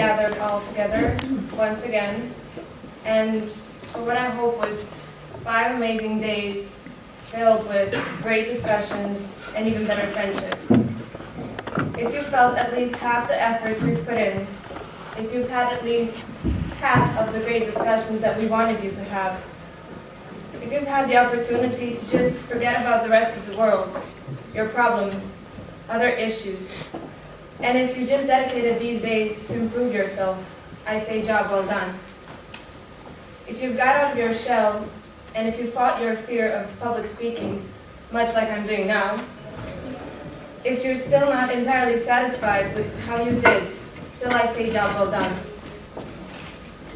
gathered all together once again, and for what I hope was 5 amazing days filled with great discussions and even better friendships. If you felt at least half the efforts we've put in, if you've had at least half of the great discussions that we wanted you to have, if you've had the opportunity to just forget about the rest of the world, your problems, other issues, and if you just dedicated these days to improve yourself, I say job well done. If you've got out of your shell, and if you fought your fear of public speaking, much like I'm doing now, if you're still not entirely satisfied with how you did, still I say job well done.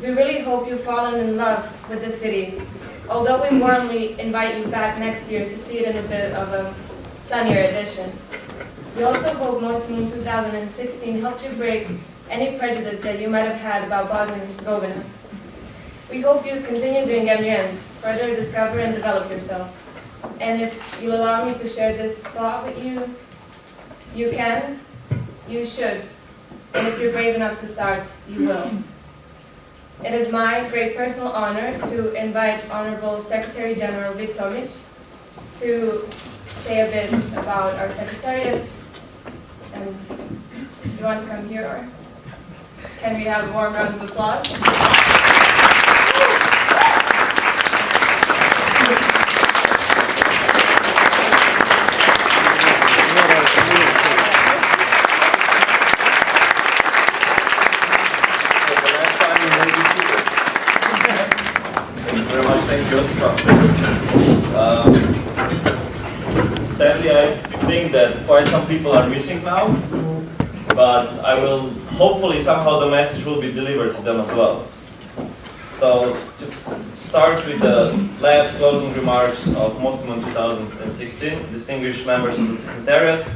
We really hope you've fallen in love with the city, although we warmly invite you back next year to see it in a bit of a sunnier edition. We also hope MOSTIMUN 2016 helped you break any prejudice that you might have had about Bosnia and Herzegovina. We hope you continue doing MUNs, further discover and develop yourself. And if you'll allow me to share this thought with you, you can, you should, and if you're brave enough to start, you will. It is my great personal honor to invite Honorable Secretary General Vic Tomic to say a bit about our Secretariat. And do you want to come here, or can we have a warm round of applause? Sadly, I think that quite some people are missing now, but I will, hopefully somehow the message will be delivered to them as well. So, to start with the last closing remarks of MOSTIMUN 2016, distinguished members of the Secretariat,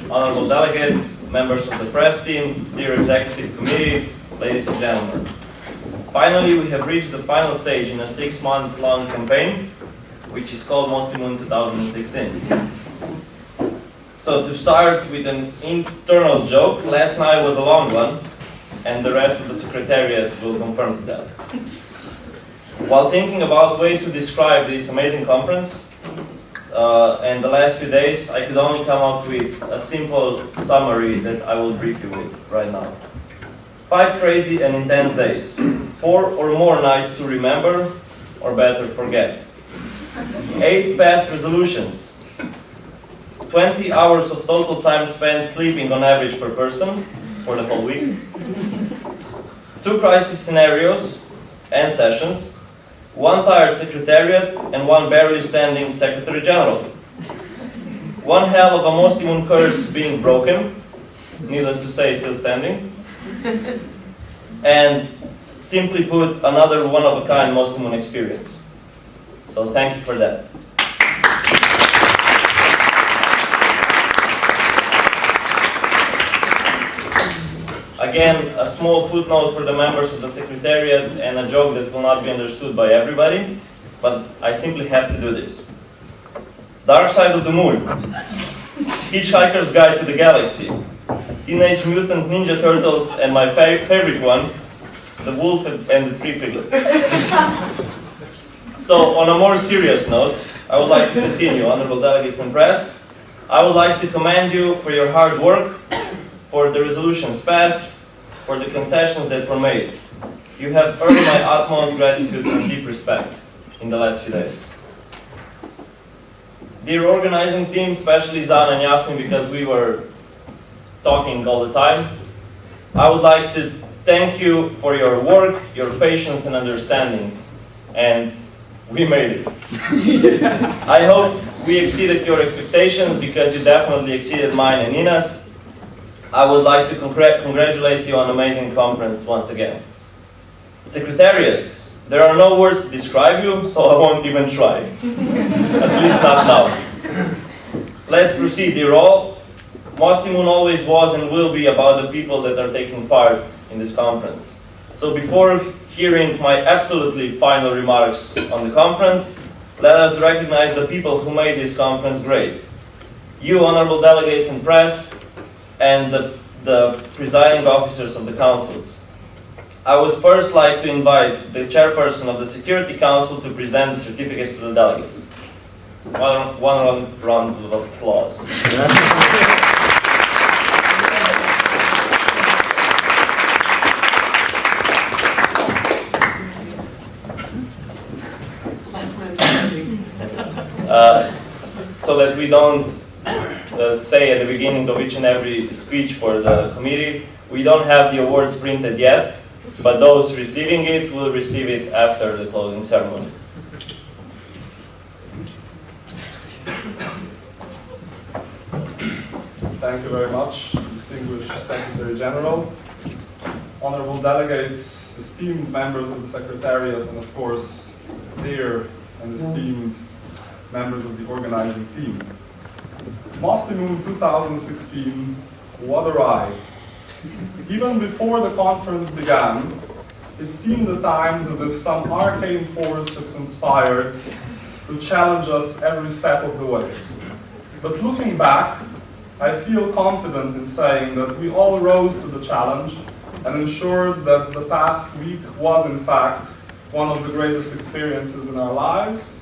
honorable delegates, members of the press team, dear executive committee, ladies and gentlemen. Finally, we have reached the final stage in a 6-month-long campaign, which is called MOSTIMUN 2016. So to start with an internal joke, last night was a long one, and the rest of the Secretariat will confirm to that. While thinking about ways to describe this amazing conference, and the last few days, I could only come up with a simple summary that I will brief you with right now. 5 crazy and intense days, 4 or more nights to remember, or better, forget. 8 past resolutions, 20 hours of total time spent sleeping on average per person for the whole week, 2 crisis scenarios and sessions, 1 tired Secretariat, and 1 barely standing Secretary General. 1 hell of a MOSTIMUN curse being broken, needless to say, still standing. And simply put, another one-of-a-kind MOSTIMUN experience. So thank you for that. Again, a small footnote for the members of the Secretariat and a joke that will not be understood by everybody, but I simply have to do this. Dark Side of the Moon, Hitchhiker's Guide to the Galaxy, Teenage Mutant Ninja Turtles, and my favorite one, The Wolf and the 3 Piglets. So, on a more serious note, I would like to continue, honorable delegates and press. I would like to commend you for your hard work, for the resolutions passed, for the concessions that were made. You have earned my utmost gratitude and deep respect in the last few days. Dear organizing team, especially Zana and Yasmin, because we were talking all the time, I would like to thank you for your work, your patience and understanding, and we made it. I hope we exceeded your expectations, because you definitely exceeded mine and Nina's. I would like to congratulate you on an amazing conference once again. Secretariat, there are no words to describe you, so I won't even try. At least not now. Let's proceed, dear all. MOSTIMUN always was and will be about the people that are taking part in this conference. So before hearing my absolutely final remarks on the conference, let us recognize the people who made this conference great. You, honorable delegates and press, and the presiding officers of the councils. I would first like to invite the chairperson of the Security Council to present the certificates to the delegates. One round of applause. So that we don't say at the beginning of each and every speech for the committee, we don't have the awards printed yet, but those receiving it will receive it after the closing ceremony. Thank you very much, distinguished Secretary General, honorable delegates, esteemed members of the Secretariat, and of course, dear and esteemed members of the organizing team. MOSTIMUN 2016, what a ride. Even before the conference began, it seemed at times as if some arcane force had conspired to challenge us every step of the way. But looking back, I feel confident in saying that we all rose to the challenge and ensured that the past week was in fact one of the greatest experiences in our lives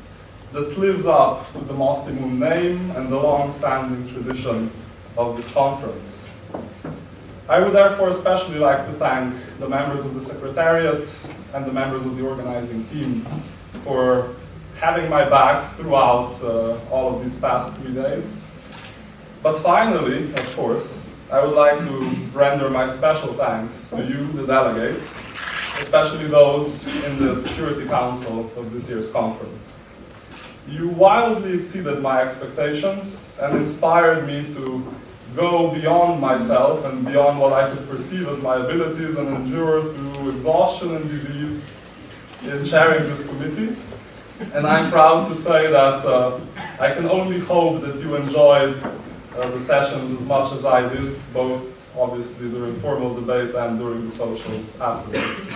that lives up to the MOSTIMUN name and the long-standing tradition of this conference. I would therefore especially like to thank the members of the Secretariat and the members of the organizing team for having my back throughout all of these past 3 days. But finally, of course, I would like to render my special thanks to you, the delegates, especially those in the Security Council of this year's conference. You wildly exceeded my expectations and inspired me to go beyond myself and beyond what I could perceive as my abilities and endure through exhaustion and disease in chairing this committee. And I'm proud to say that I can only hope that you enjoyed the sessions as much as I did, both obviously during formal debate and during the socials afterwards.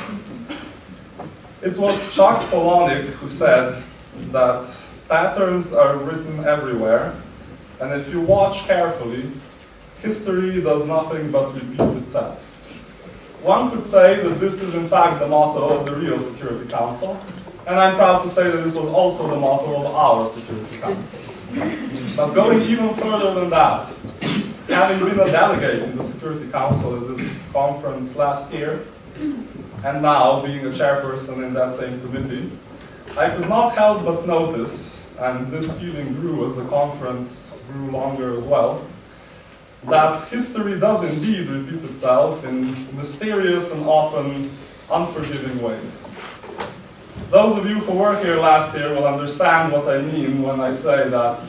It was Chuck Palahniuk who said that patterns are written everywhere, and if you watch carefully, history does nothing but repeat itself. One could say that this is in fact the motto of the real Security Council, and I'm proud to say that this was also the motto of our Security Council. But going even further than that, having been a delegate in the Security Council at this conference last year, and now being a chairperson in that same committee, I could not help but notice, and this feeling grew as the conference grew longer as well, that history does indeed repeat itself in mysterious and often unforgiving ways. Those of you who were here last year will understand what I mean when I say that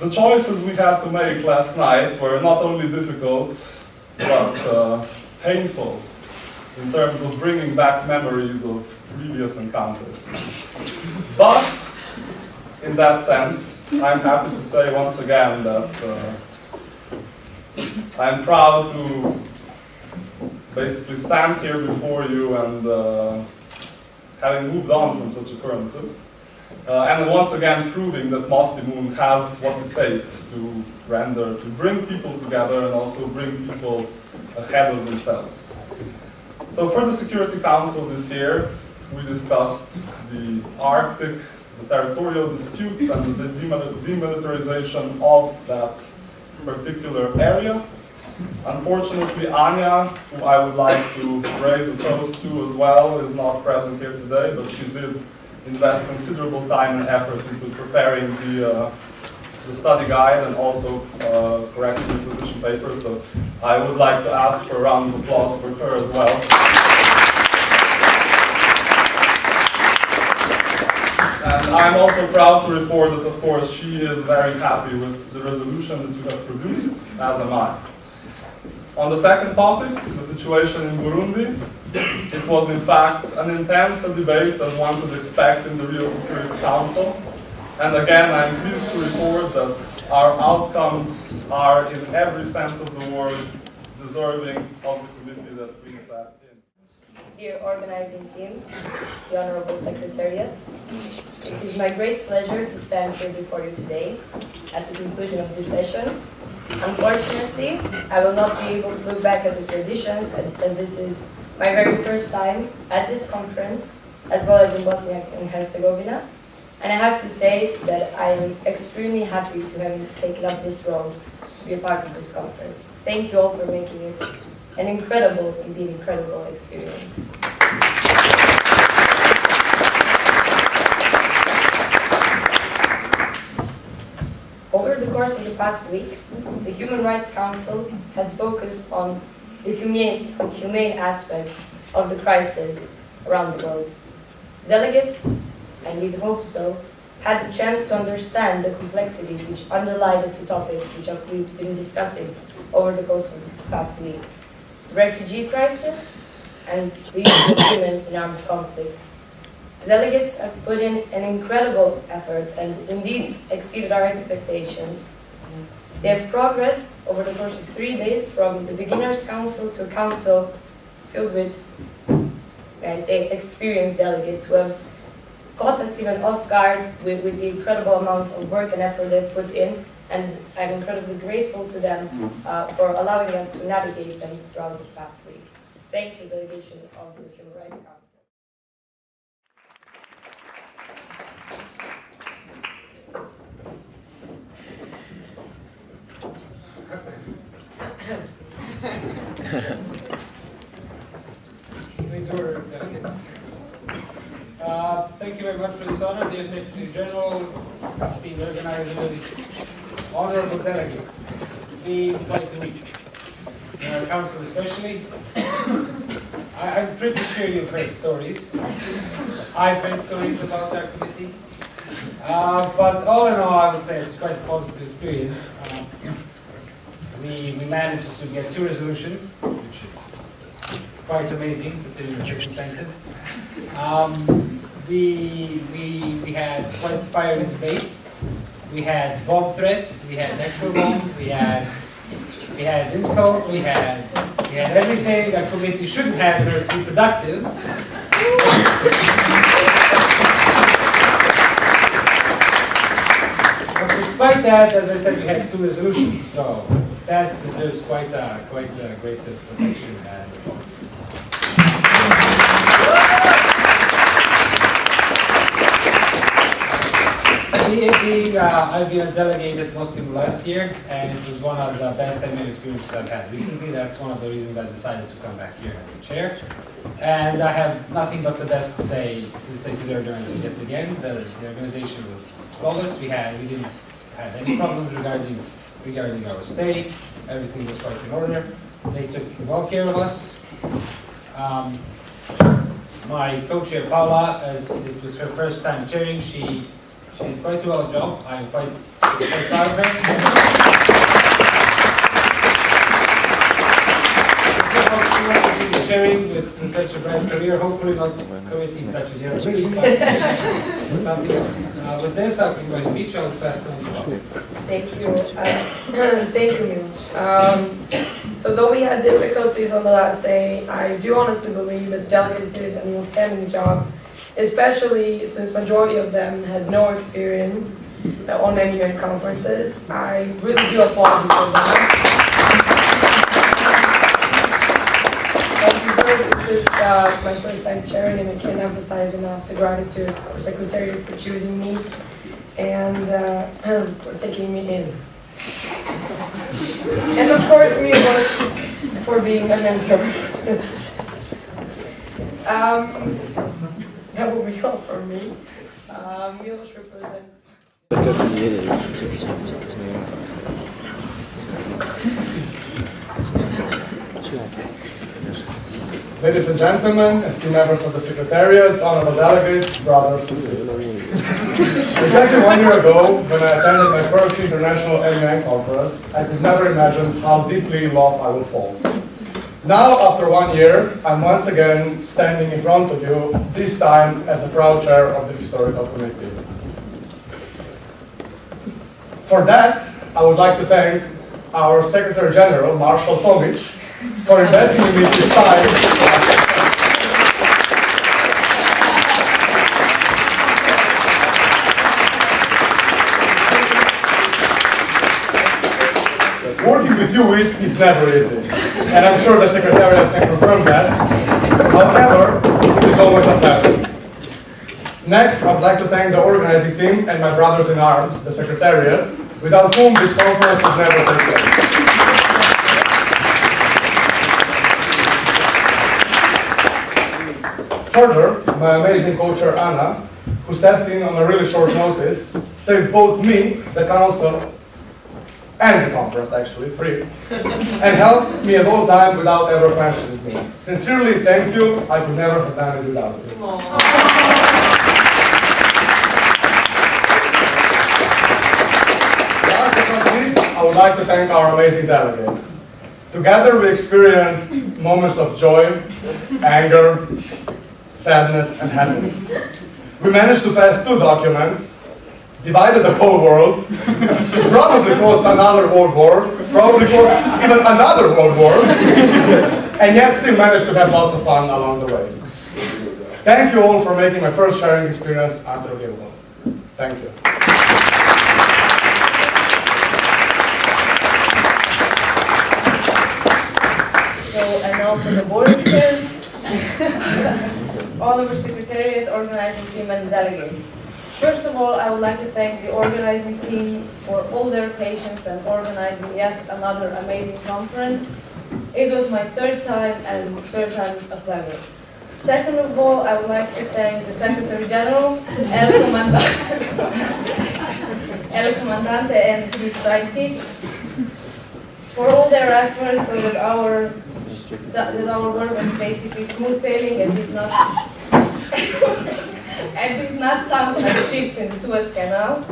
the choices we had to make last night were not only difficult, but painful in terms of bringing back memories of previous encounters. But, in that sense, I'm happy to say once again that I'm proud to basically stand here before you and having moved on from such occurrences, and once again proving that MOSTIMUN has what it takes to bring people together and also bring people ahead of themselves. So for the Security Council this year, we discussed the Arctic, the territorial disputes and the demilitarization of that particular area. Unfortunately, Anya, who I would like to raise a toast to as well, is not present here today, but she did invest considerable time and effort into preparing the study guide and also correcting the position paper. So I would like to ask for a round of applause for her as well. And I'm also proud to report that, of course, she is very happy with the resolution that you have produced, as am I. On the second topic, the situation in Burundi, it was in fact an intense debate as one could expect in the real Security Council. And again, I'm pleased to report that our outcomes are, in every sense of the word, deserving of the committee that we sat in. Dear organizing team, the Honorable Secretariat, it is my great pleasure to stand here before you today at the conclusion of this session. Unfortunately, I will not be able to look back at the traditions as this is my very first time at this conference, as well as in Bosnia and Herzegovina. And I have to say that I'm extremely happy to have taken up this role to be a part of this conference. Thank you all for making it an incredible, indeed incredible experience. Over the course of the past week, the Human Rights Council has focused on the humane aspects of the crisis around the world. Delegates, and we hope so, had the chance to understand the complexities which underlie the two topics which we've been discussing over the course of the past week: the refugee crisis and the issue of women in armed conflict. The delegates have put in an incredible effort and indeed exceeded our expectations. They have progressed over the course of 3 days from the Beginners' Council to a council filled with, may I say, experienced delegates who have caught us even off guard with the incredible amount of work and effort they've put in, and I'm incredibly grateful to them for allowing us to navigate them throughout the past week. Thanks to the delegation of the Human Rights Council. Please order, delegate. Thank you very much for this honor, dear Secretary General, esteemed organizers, honorable delegates. It's been quite a week, in our council especially. I'm pretty sure you've heard stories. I've heard stories about our committee. But all in all, I would say it's quite a positive experience. We managed to get 2 resolutions, which is quite amazing considering the circumstances. We had quite fiery debates. We had bomb threats. We had actual bombs. We had insults. We had everything a committee shouldn't have in order to be productive. But despite that, as I said, we had 2 resolutions, so that deserves quite a great protection and applause. I've been a delegate at MOSTIMUN last year, and it was one of the best admin experiences I've had recently. That's one of the reasons I decided to come back here as the chair. And I have nothing but the best to say to the organizers yet again. The organization was flawless. We didn't have any problems regarding our stay. Everything was quite in order. They took well care of us. My co-chair Paula, as it was her first time chairing, she did quite a well job. I'm quite proud of her. Chairing with such a bright career, hopefully not committees such as yours, really, but something else. With this, I'll give my speech. I'll pass it on to Paula. Thank you. Thank you, Miloš. So though we had difficulties on the last day, I do honestly believe that delegates did an outstanding job, especially since majority of them had no experience on any UN conferences. I really do applaud you for that. This is my first time chairing, and I can't emphasize enough the gratitude for Secretariat for choosing me and for taking me in. And of course, Miloš for being a mentor. That will be all for me. Miloš represents. Ladies and gentlemen, esteemed members of the Secretariat, honorable delegates, brothers and sisters. Exactly 1 year ago, when I attended my first international MUN conference, I could never imagine how deeply in love I would fall. Now, after 1 year, I'm once again standing in front of you, this time as a proud chair of the Historical Committee. For that, I would like to thank our Secretary General, Marshal Tomic, for investing in me this time. Working with you is never easy, and I'm sure the Secretariat can confirm that. However, it is always a pleasure. Next, I'd like to thank the organizing team and my brothers in arms, the Secretariat, without whom this conference would never take place. Further, my amazing co-chair Anna, who stepped in on a really short notice, saved both me, the council, and the conference actually, free, and helped me at all times without ever questioning me. Sincerely, thank you. I could never have done it without it. Last but not least, I would like to thank our amazing delegates. Together we experienced moments of joy, anger, sadness, and happiness. We managed to pass 2 documents, divided the whole world, probably caused another world war, probably caused even another world war, and yet still managed to have lots of fun along the way. Thank you all for making my first sharing experience unforgettable. Thank you. So, and now for the board details. All over Secretariat, organizing team, and delegates. First of all, I would like to thank the organizing team for all their patience and organizing yet another amazing conference. It was my 3rd time, and 3rd time a pleasure. Second of all, I would like to thank the Secretary General, El Comandante and his sidekick for all their efforts so that our work was basically smooth sailing and did not sound like ships in the Suez Canal.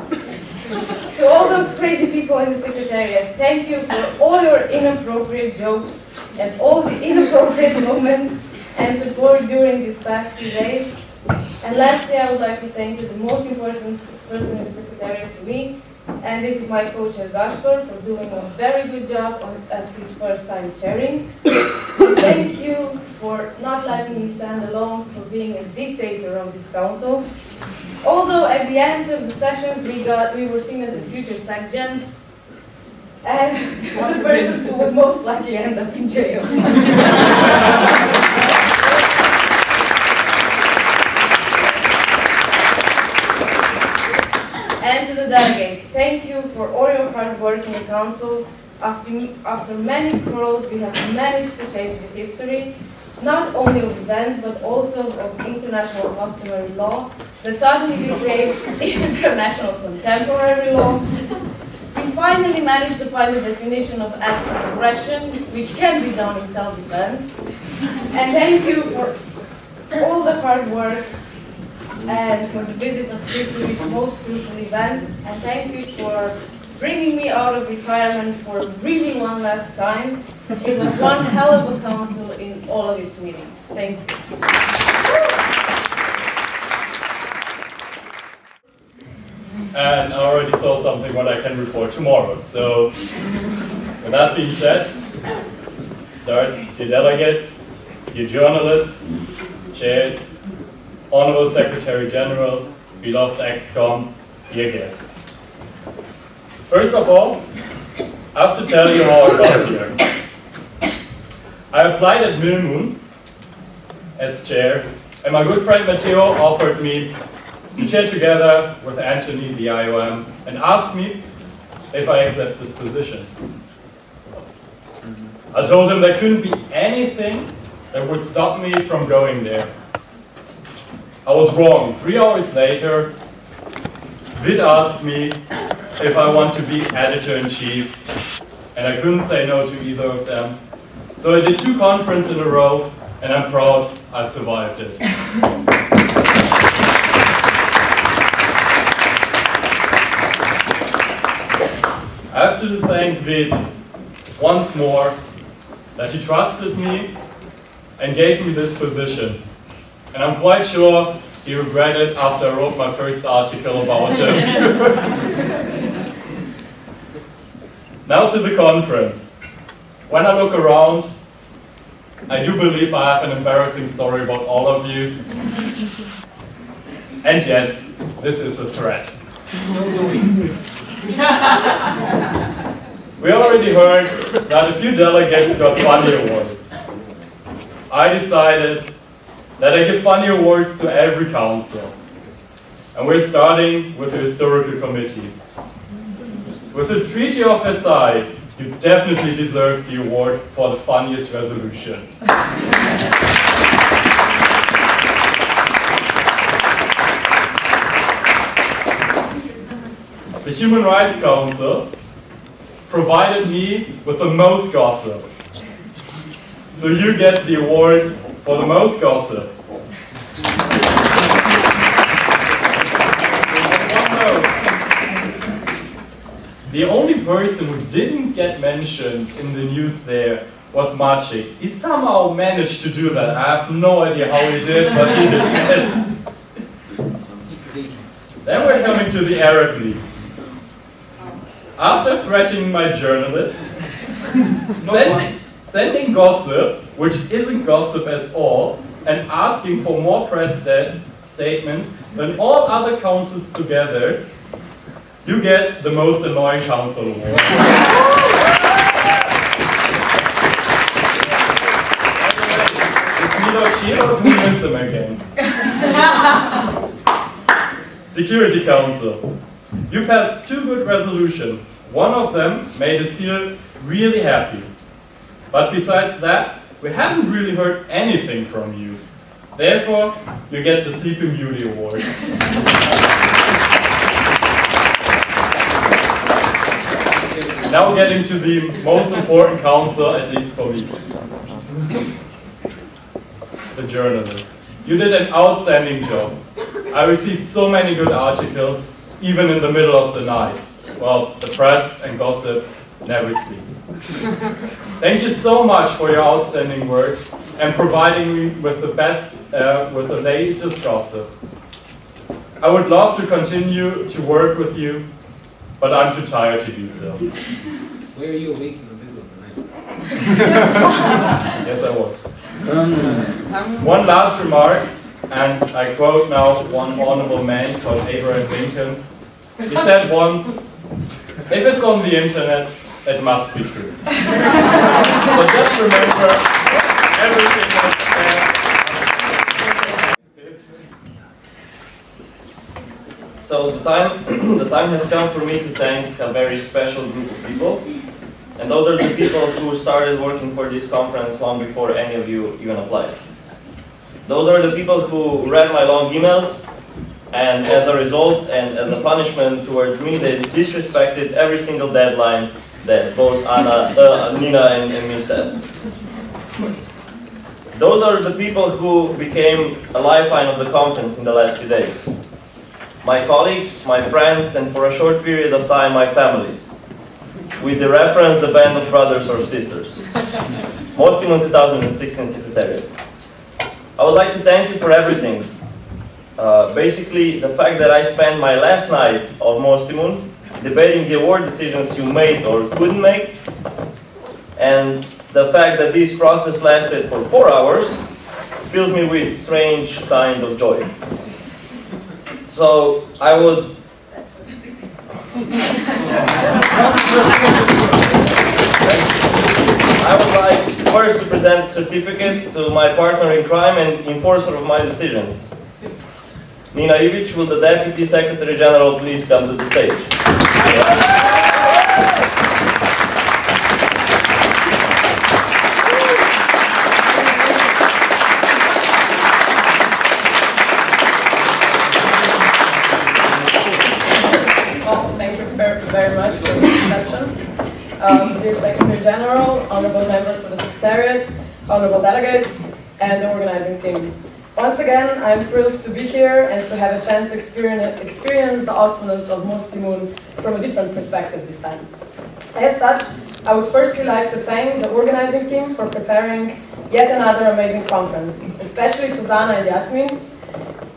To all those crazy people in the Secretariat, thank you for all your inappropriate jokes and all the inappropriate moments and support during these past few days. And lastly, I would like to thank you, the most important person in the Secretariat to me, and this is my co-chair Gaspar, for doing a very good job as his first time chairing. Thank you for not letting me stand alone, for being a dictator of this council. Although at the end of the sessions we were seen as the future SecGen, and the person who would most likely end up in jail. And to the delegates, thank you for all your hard work in the council. After many quarrels, we have managed to change the history, not only of events, but also of international customary law that suddenly became international contemporary law. We finally managed to find a definition of act of aggression, which can be done in self-defense. And thank you for all the hard work and for the visit of history's most crucial events. And thank you for bringing me out of retirement for really one last time. It was one hell of a council in all of its meetings. Thank you. And I already saw something what I can report tomorrow. So, with that being said, start your delegates, your journalists, chairs, Honorable Secretary General, beloved ex-com, dear guests. First of all, I have to tell you how I got here. I applied at MOSTIMUN as chair, and my good friend Matteo offered me to chair together with Anthony, the IOM, and asked me if I accept this position. I told him there couldn't be anything that would stop me from going there. I was wrong. 3 hours later, Vid asked me if I want to be editor-in-chief, and I couldn't say no to either of them. So I did 2 conferences in a row, and I'm proud I survived it. I have to thank Vid once more that he trusted me and gave me this position. And I'm quite sure he regretted after I wrote my first article about him. Now to the conference. When I look around, I do believe I have an embarrassing story about all of you. And yes, this is a threat. we already heard that a few delegates got funny awards. I decided that I give funny awards to every council. And we're starting with the historical committee. With the Treaty of Versailles, you definitely deserve the award for the funniest resolution. The Human Rights Council provided me with the most gossip. So you get the award for the most gossip. The only person who didn't get mentioned in the news there was Maciek. He somehow managed to do that. I have no idea how he did, but he did. Then we're coming to the Arab League. After threatening my journalist, sending gossip, which isn't gossip at all, and asking for more press statements than all other councils together, you get the most annoying council award. It's Milo Shiro, we miss him again. Security Council. You passed 2 good resolutions. One of them made the seal really happy. But besides that, we haven't really heard anything from you. Therefore, you get the Sleeping Beauty Award. Now getting to the most important council, at least for me. The journalist. You did an outstanding job. I received so many good articles, even in the middle of the night. Well, the press and gossip never sleeps. Thank you so much for your outstanding work and providing me with the best, with the latest gossip. I would love to continue to work with you, but I'm too tired to do so. Where are you awake in the middle of the night? Yes, I was. One last remark, and I quote now one honorable man called Abraham Lincoln. He said once, "If it's on the internet, it must be true." So just remember, everything is there. So the time has come for me to thank a very special group of people. And those are the people who started working for this conference long before any of you even applied. Those are the people who read my long emails, and as a result and as a punishment towards me, they disrespected every single deadline that both Nina and me set. Those are the people who became a lifeline of the conference in the last few days. My colleagues, my friends, and for a short period of time, my family. With the reference, the band of brothers or sisters. MOSTIMUN 2016 Secretariat. I would like to thank you for everything. Basically, the fact that I spent my last night of MOSTIMUN debating the award decisions you made or couldn't make, and the fact that this process lasted for 4 hours fills me with strange kind of joy. So I would like first to present a certificate to my partner in crime and enforcer of my decisions. Nina Ivic, will the Deputy Secretary General please come to the stage? Thank you very much for the introduction. Dear Secretary General, honorable members of the Secretariat, honorable delegates, and the organizing team. Once again, I'm thrilled to be here and to have a chance to experience the awesomeness of MOSTIMUN from a different perspective this time. As such, I would firstly like to thank the organizing team for preparing yet another amazing conference, especially to Zana and Yasmin,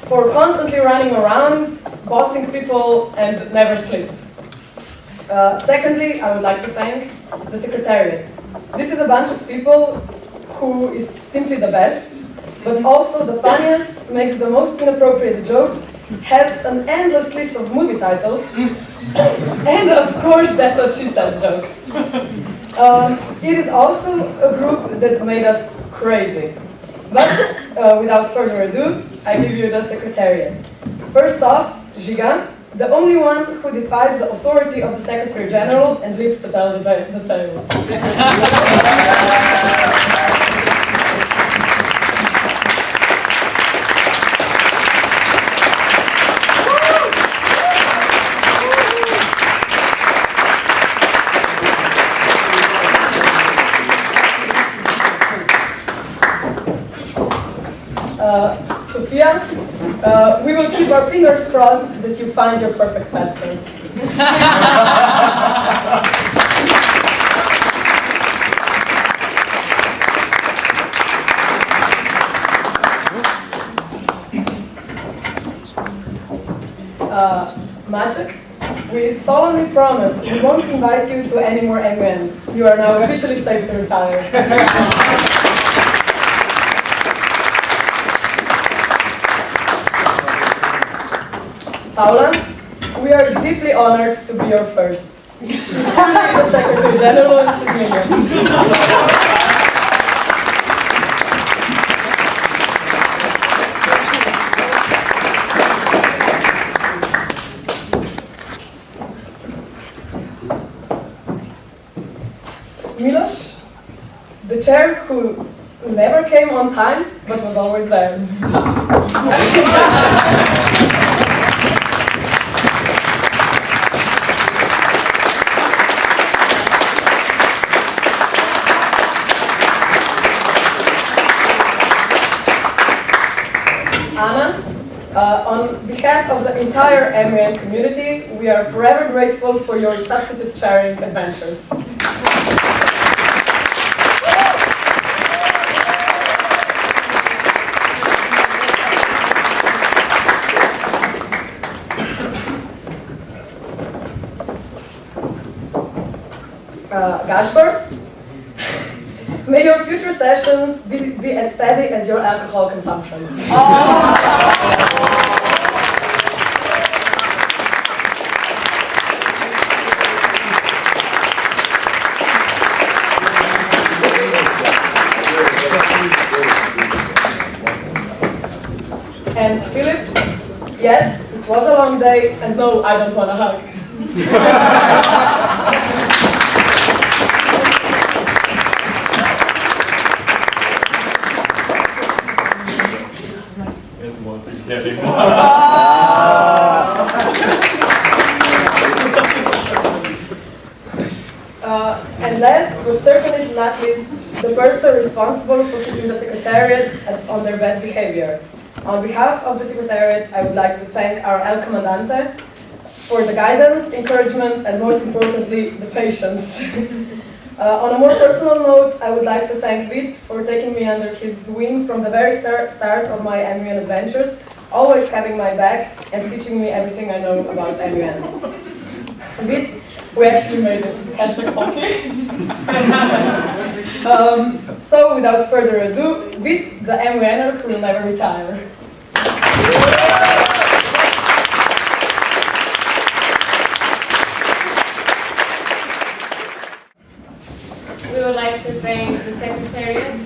for constantly running around, bossing people, and never sleep. Secondly, I would like to thank the Secretariat. This is a bunch of people who is simply the best, but also the funniest, makes the most inappropriate jokes, has an endless list of movie titles, and of course, that's what she says jokes. It is also a group that made us crazy. But without further ado, I give you the secretariat. First off, Giga, the only one who defied the authority of the Secretary General and lives to tell the tale. Sophia, we will keep our fingers crossed that you find your perfect passports. Maciek, we solemnly promise we won't invite you to any more MUNs. You are now officially safe to retire. Paula, we are deeply honored to be your first. Sincerely, the Secretary General and his minion. Milos, the chair who never came on time but was always there. Anna, on behalf of the entire MUN community, we are forever grateful for your substitute sharing adventures. Gaspar, may your future sessions be as steady as your alcohol consumption. And Philip, yes, it was a long day, and no, I don't want a hug. And last, but certainly not least, the person responsible for keeping the Secretariat on their bad behavior. On behalf of the Secretariat, I would like to thank our El Comandante for the guidance, encouragement, and most importantly, the patience. On a more personal note, I would like to thank Vit for taking me under his wing from the very start of my MUN adventures, always having my back and teaching me everything I know about MUNs. Vit, we actually made it. Hashtag funky. So without further ado, Vit, the MUNer who will never retire. We would like to thank the Secretariat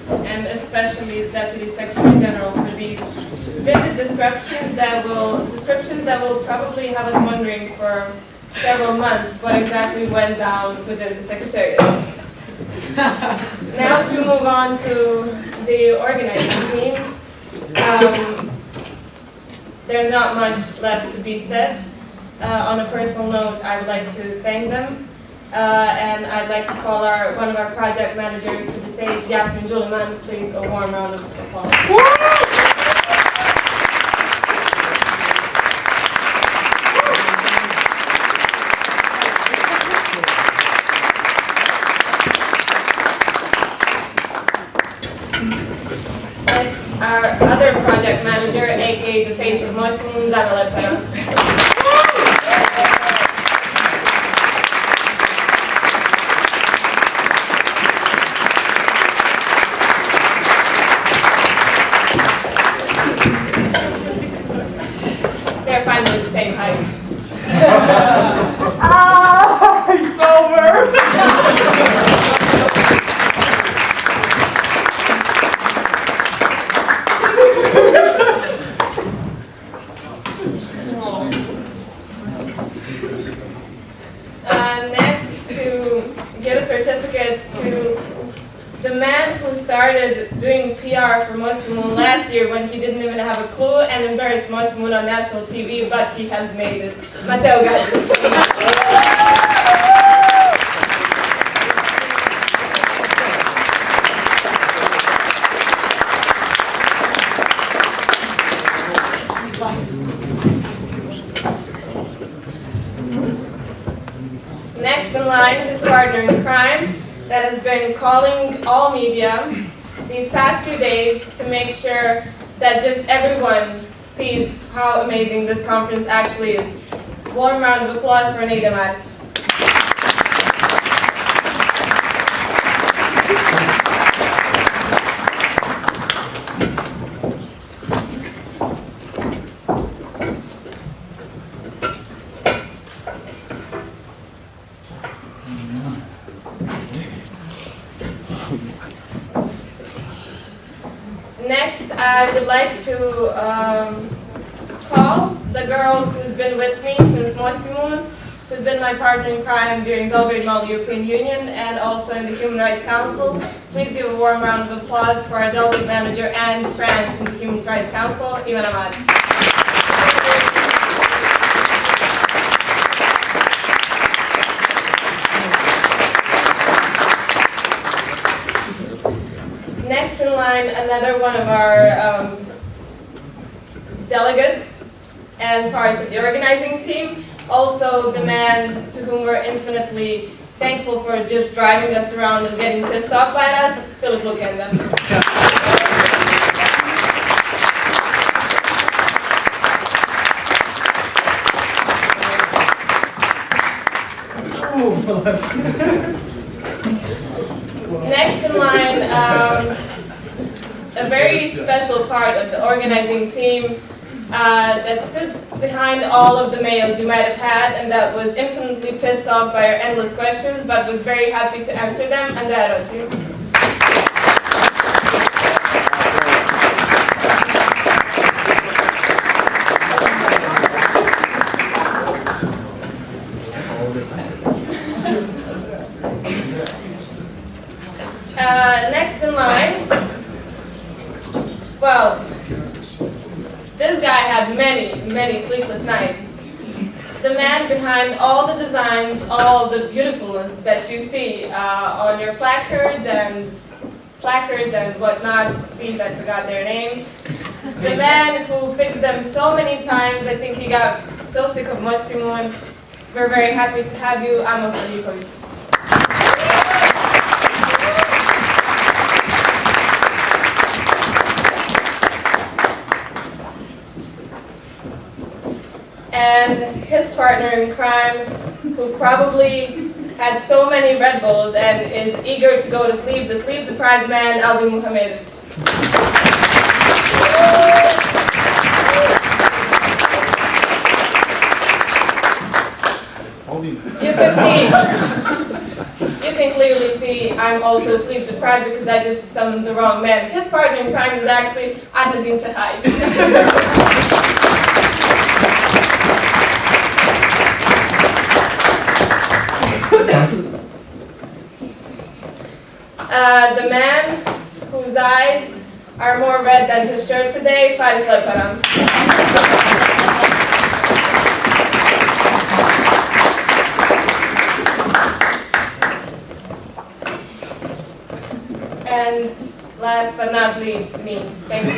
and especially the Deputy Secretary General for these vivid descriptions that will probably have us wondering for several months what exactly went down within the Secretariat. Now to move on to the organizing team. There's not much left to be said. On a personal note, I would like to thank them. And I'd like to call one of our project managers to the stage, Yasmin Juliman. Please, a warm round of applause. Next, our other project manager, aka the face of MOSTIMUN, They're finally the same height. It's over! certificate to the man who started doing PR for MOSTIMUN last year when he didn't even have a clue and embarrassed MOSTIMUN on national TV, but he has made it. Matteo Gatti. Next in line, his partner in crime that has been calling all media these past few days to make sure that just everyone sees how amazing this conference actually is. Warm round of applause for Neda Mat. Next, I would like to call the girl who's been with me since MOSTIMUN, who's been my partner in crime during Belgrade Mall European Union and also in the Human Rights Council. Please give a warm round of applause for our delegate manager and friends in the Human Rights Council, Ivana Ahmad. Next in line, another one of our delegates and parts of the organizing team. Also the man to whom we're infinitely thankful for just driving us around and getting pissed off by us, Philip Lukenda. Next in line, a very special part of the organizing team that stood behind all of the mails you might have had and that was infinitely pissed off by our endless questions but was very happy to answer them, and that wrote you. Next in line, well, this guy had many sleepless nights. The man behind all the designs, all the beautifulness that you see on your placards and whatnot. These, I forgot their name. The man who fixed them so many times, I think he got so sick of MOSTIMUN. We're very happy to have you, Amos Alipovic. And his partner in crime, who probably had so many Red Bulls and is eager to go to sleep, the sleep-deprived man, Aldi Muhamedovich. You can clearly see I'm also sleep-deprived because I just summoned the wrong man. His partner in crime is actually Adnadin Tahaj. The man whose eyes are more red than his shirt today, Faris Alparam. And last but not least, me. Thank you.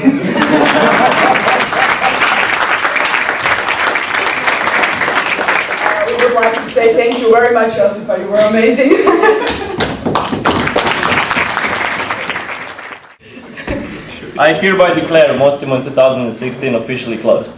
We would like to say thank you very much, Josipa. You were amazing. I hereby declare MOSTIMUN 2016 officially closed.